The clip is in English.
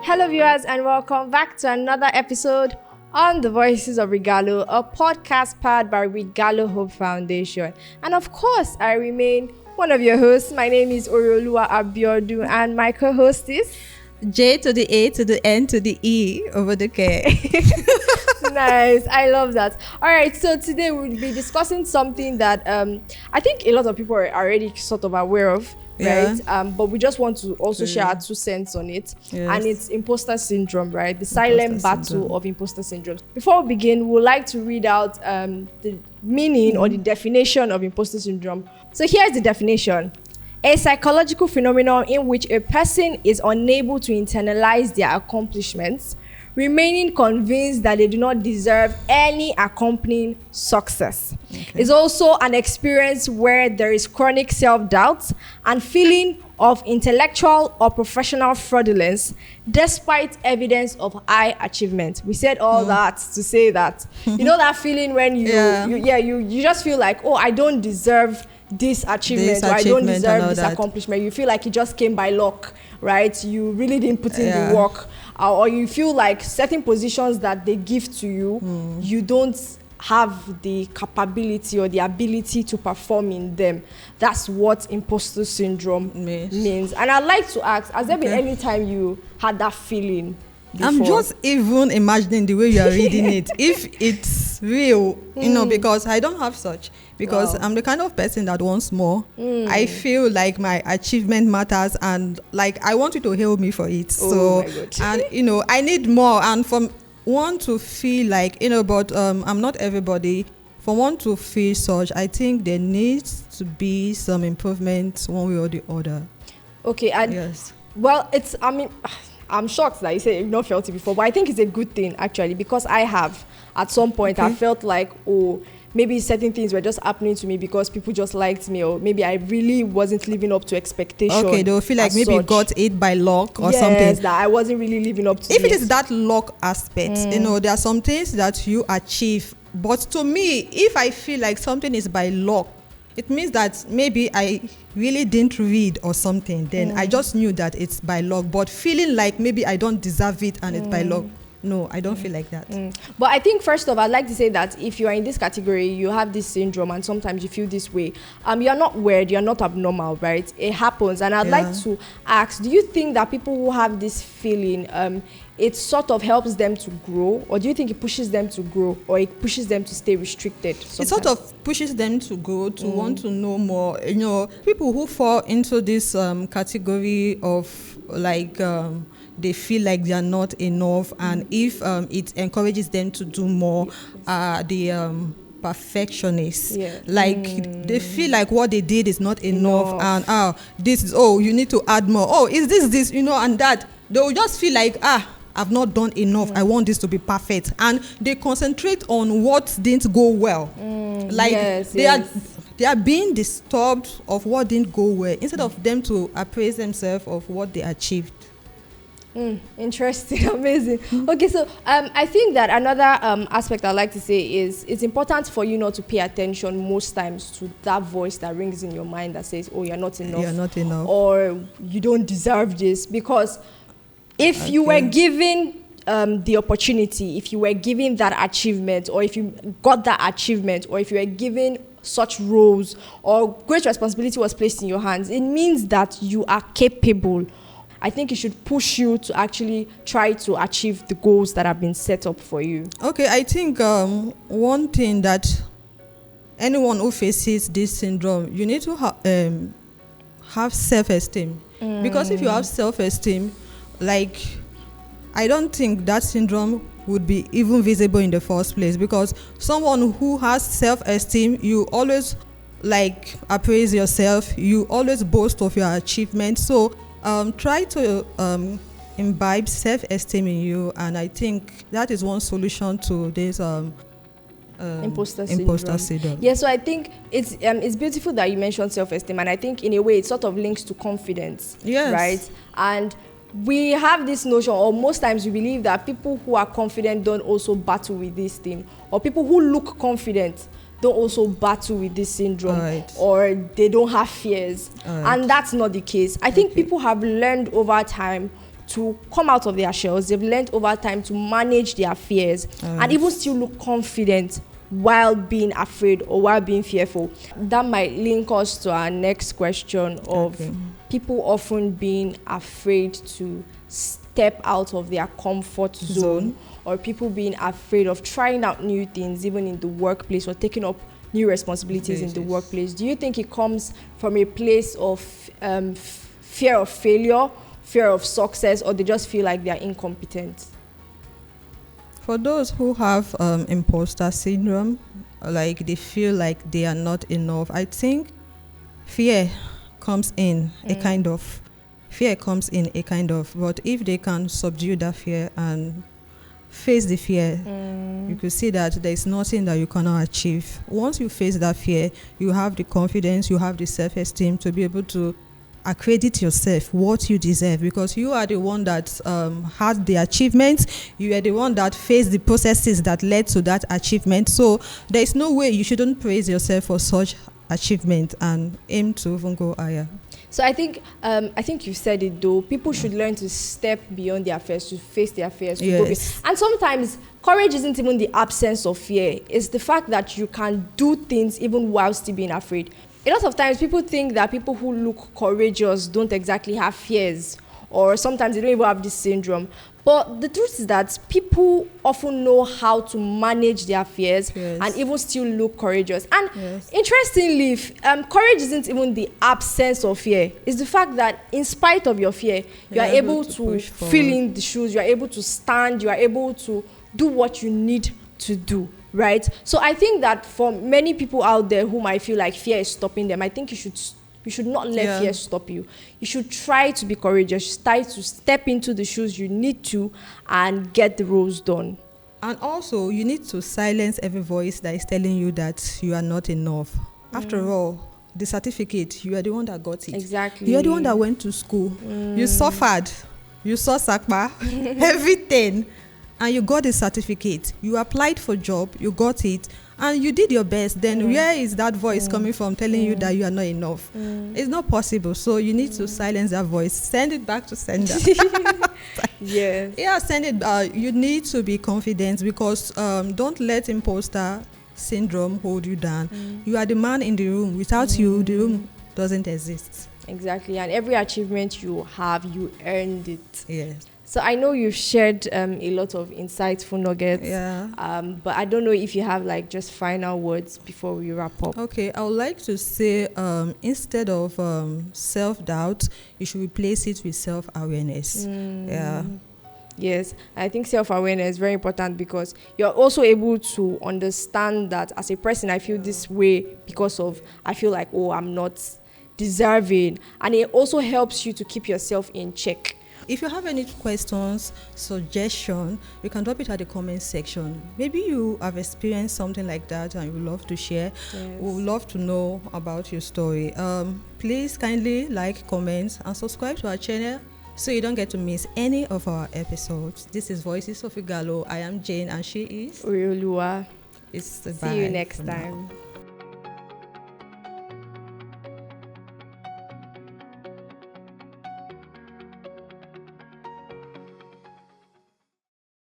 Hello viewers and welcome back to another episode on The Voices of Regalo, a podcast powered by Regalo Hope Foundation. And of course, I remain one of your hosts. My name is Oriolua Abiodun and my co-host is J to the A to the N to the E over the K. Nice. I love that. All right. So today we'll be discussing something that I think a lot of people are already sort of aware of. Yeah. Right, but we just want to also share our 2 cents on it. Yes. And it's imposter syndrome, right? The silent battle of imposter syndrome. Before we begin, we'd like to read out the meaning or the definition of imposter syndrome. So here's the definition: a psychological phenomenon in which a person is unable to internalize their accomplishments, remaining convinced that they do not deserve any accompanying success. Okay. It's also an experience where there is chronic self-doubt and feeling of intellectual or professional fraudulence despite evidence of high achievement. We said all that to say that. You know that feeling when you just feel like, oh, I don't deserve this achievement, or I don't deserve this accomplishment. You feel like it just came by luck, right? You really didn't put in the work. Or you feel like certain positions that they give to you, you don't have the capability or the ability to perform in them. That's what imposter syndrome means. And I'd like to ask, has there been any time you had that feeling before? I'm just even imagining the way you are reading it. If it's real, because I don't have such. Because I'm the kind of person that wants more. I feel like my achievement matters and like I want you to hail me for it. Oh, and I need more. And from one to feel like, but I'm not everybody. For one to feel such, I think there needs to be some improvement one way or the other. Okay, and yes. Well, I'm shocked that you said you've not felt it before, but I think it's a good thing actually, because I have at some point I felt like, maybe certain things were just happening to me because people just liked me, or maybe I really wasn't living up to expectations. Okay, they'll feel like maybe you got it by luck or something. Yes, that I wasn't really living up to it is that luck aspect, there are some things that you achieve. But to me, if I feel like something is by luck, it means that maybe I really didn't read or something. Then I just knew that it's by luck. But feeling like maybe I don't deserve it and it's by luck, no, I don't feel like that. But I think first of all, I'd like to say that if you are in this category, you have this syndrome and sometimes you feel this way, you're not weird, you're not abnormal, right? It happens. And I'd like to ask, do you think that people who have this feeling, it sort of helps them to grow, or do you think it pushes them to grow, or it pushes them to stay restricted sometimes? It sort of pushes them to grow, to want to know more. People who fall into this category of like they feel like they are not enough, and if it encourages them to do more, the perfectionists, they feel like what they did is not enough. And this is, you need to add more, is this and that. They'll just feel like I've not done enough, I want this to be perfect, and they concentrate on what didn't go well. They are being disturbed of what didn't go well instead of them to appraise themselves of what they achieved. Interesting. Amazing. Okay, so I think that another aspect I'd like to say is it's important for you not to pay attention most times to that voice that rings in your mind that says, you're not enough. You're not enough. Or you don't deserve this. Because if you were given the opportunity, if you were given that achievement, or if you got that achievement, or if you were given such roles or great responsibility was placed in your hands, it means that you are capable. I think it should push you to actually try to achieve the goals that have been set up for you. Okay, I think one thing that anyone who faces this syndrome, you need to have self-esteem. Because if you have self-esteem, I don't think that syndrome would be even visible in the first place, because someone who has self-esteem, you always appraise yourself, you always boast of your achievements. So try to imbibe self-esteem in you, and I think that is one solution to this imposter syndrome. Yeah, so I think it's beautiful that you mentioned self-esteem, and I think in a way it sort of links to confidence. Yes. Right? And we have this notion, or most times we believe that people who are confident don't also battle with this thing, or people who look confident don't also battle with this syndrome, or they don't have fears. And that's not the case. I think people have learned over time to come out of their shells. They've learned over time to manage their fears and even still look confident while being afraid or while being fearful. That might link us to our next question of people often being afraid to step out of their comfort zone, or people being afraid of trying out new things, even in the workplace, or taking up new responsibilities in the workplace. Do you think it comes from a place of fear of failure, fear of success, or they just feel like they are incompetent? For those who have imposter syndrome, like they feel like they are not enough, I think fear comes in a kind of, but if they can subdue that fear and face the fear, you could see that there is nothing that you cannot achieve. Once you face that fear, you have the confidence, you have the self-esteem to be able to accredit yourself what you deserve, because you are the one that had the achievement, you are the one that faced the processes that led to that achievement. So there is no way you shouldn't praise yourself for such achievement and aim to even go higher. So I think you said it though. People should learn to step beyond their fears, to face their fears. And sometimes courage isn't even the absence of fear. It's the fact that you can do things even while still being afraid. A lot of times people think that people who look courageous don't exactly have fears, or sometimes they don't even have this syndrome. But the truth is that people often know how to manage their fears and even still look courageous. And interestingly, courage isn't even the absence of fear. It's the fact that in spite of your fear, you are able to fill in the shoes, you are able to stand, you are able to do what you need to do. Right? So I think that for many people out there who might feel like fear is stopping them, I think you should not let fear stop you. You should try to be courageous, try to step into the shoes you need to and get the roles done. And also, you need to silence every voice that is telling you that you are not enough. After all, the certificate, you are the one that got it. Exactly. You are the one that went to school. You suffered. You saw Sakpa, everything. And you got the certificate. You applied for job, you got it, and you did your best. Then where is that voice coming from telling you that you are not enough? It's not possible. So you need to silence that voice. Send it back to sender. Send it. You need to be confident, because don't let imposter syndrome hold you down. You are the man in the room. Without you, the room doesn't exist. Exactly. And every achievement you have, you earned it. Yes. So I know you've shared a lot of insightful nuggets. But I don't know if you have like just final words before we wrap up. Okay, I would like to say instead of self-doubt, you should replace it with self-awareness. Yes, I think self-awareness is very important, because you're also able to understand that as a person, I feel this way because of, I feel like, I'm not deserving. And it also helps you to keep yourself in check. If you have any questions, suggestion, you can drop it at the comment section. Maybe you have experienced something like that and you would love to share. We would love to know about your story. Please kindly like, comment, and subscribe to our channel so you don't get to miss any of our episodes. This is Voices of Regalo. I am Jane and she is Oyolua. See you next time.